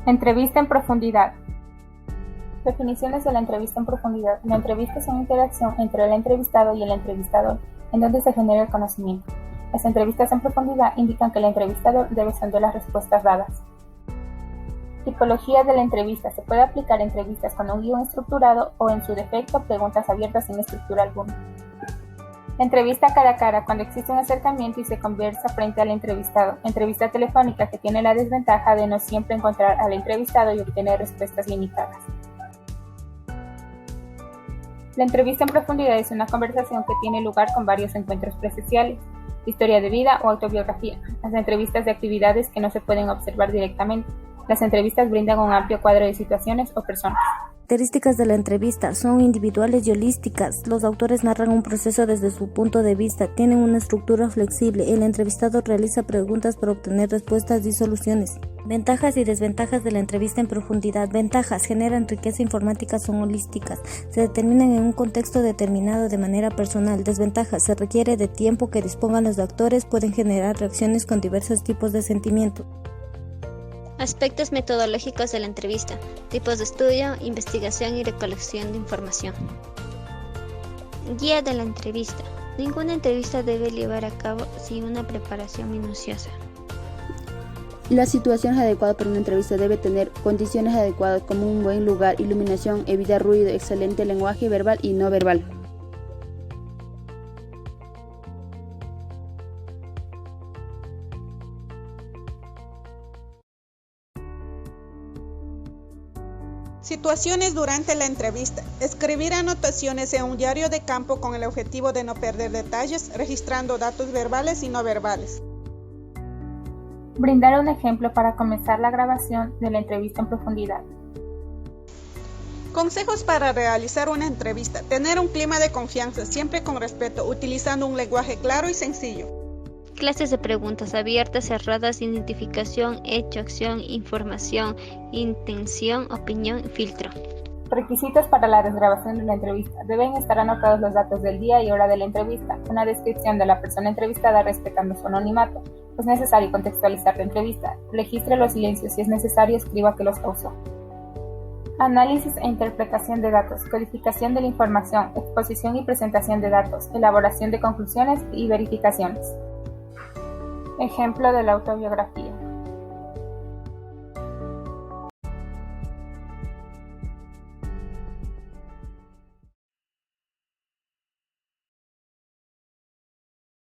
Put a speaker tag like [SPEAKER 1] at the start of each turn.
[SPEAKER 1] Entrevista en profundidad. Definiciones de la entrevista en profundidad. La entrevista es una interacción entre el entrevistado y el entrevistador, en donde se genera el conocimiento. Las entrevistas en profundidad indican que el entrevistador debe saber las respuestas dadas. Tipología de la entrevista. Se puede aplicar entrevistas con un guión estructurado o, en su defecto, preguntas abiertas sin estructura alguna. Entrevista cara a cara, cuando existe un acercamiento y se conversa frente al entrevistado. Entrevista telefónica, que tiene la desventaja de no siempre encontrar al entrevistado y obtener respuestas limitadas. La entrevista en profundidad es una conversación que tiene lugar con varios encuentros presenciales, historia de vida o autobiografía. Las entrevistas de actividades que no se pueden observar directamente. Las entrevistas brindan un amplio cuadro de situaciones o personas.
[SPEAKER 2] Características de la entrevista son individuales y holísticas. Los autores narran un proceso desde su punto de vista, tienen una estructura flexible. El entrevistado realiza preguntas para obtener respuestas y soluciones. Ventajas y desventajas de la entrevista en profundidad. Ventajas: generan riqueza informática, son holísticas, se determinan en un contexto determinado de manera personal. Desventajas: se requiere de tiempo que dispongan los actores, pueden generar reacciones con diversos tipos de sentimientos.
[SPEAKER 3] Aspectos metodológicos de la entrevista: tipos de estudio, investigación y recolección de información. Guía de la entrevista: ninguna entrevista debe llevar a cabo sin una preparación minuciosa.
[SPEAKER 4] La situación adecuada para una entrevista debe tener condiciones adecuadas como un buen lugar, iluminación, evitar ruido, excelente lenguaje verbal y no verbal.
[SPEAKER 5] Situaciones durante la entrevista. Escribir anotaciones en un diario de campo con el objetivo de no perder detalles, registrando datos verbales y no verbales.
[SPEAKER 1] Brindar un ejemplo para comenzar la grabación de la entrevista en profundidad.
[SPEAKER 5] Consejos para realizar una entrevista. Tener un clima de confianza, siempre con respeto, utilizando un lenguaje claro y sencillo.
[SPEAKER 3] Clases de preguntas abiertas, cerradas, identificación, hecho, acción, información, intención, opinión, filtro.
[SPEAKER 1] Requisitos para la desgrabación de la entrevista. Deben estar anotados los datos del día y hora de la entrevista, una descripción de la persona entrevistada respetando su anonimato. Es necesario contextualizar la entrevista. Registre los silencios, si es necesario escriba que los causó. Análisis e interpretación de datos, codificación de la información, exposición y presentación de datos, elaboración de conclusiones y verificaciones. Ejemplo de la autobiografía.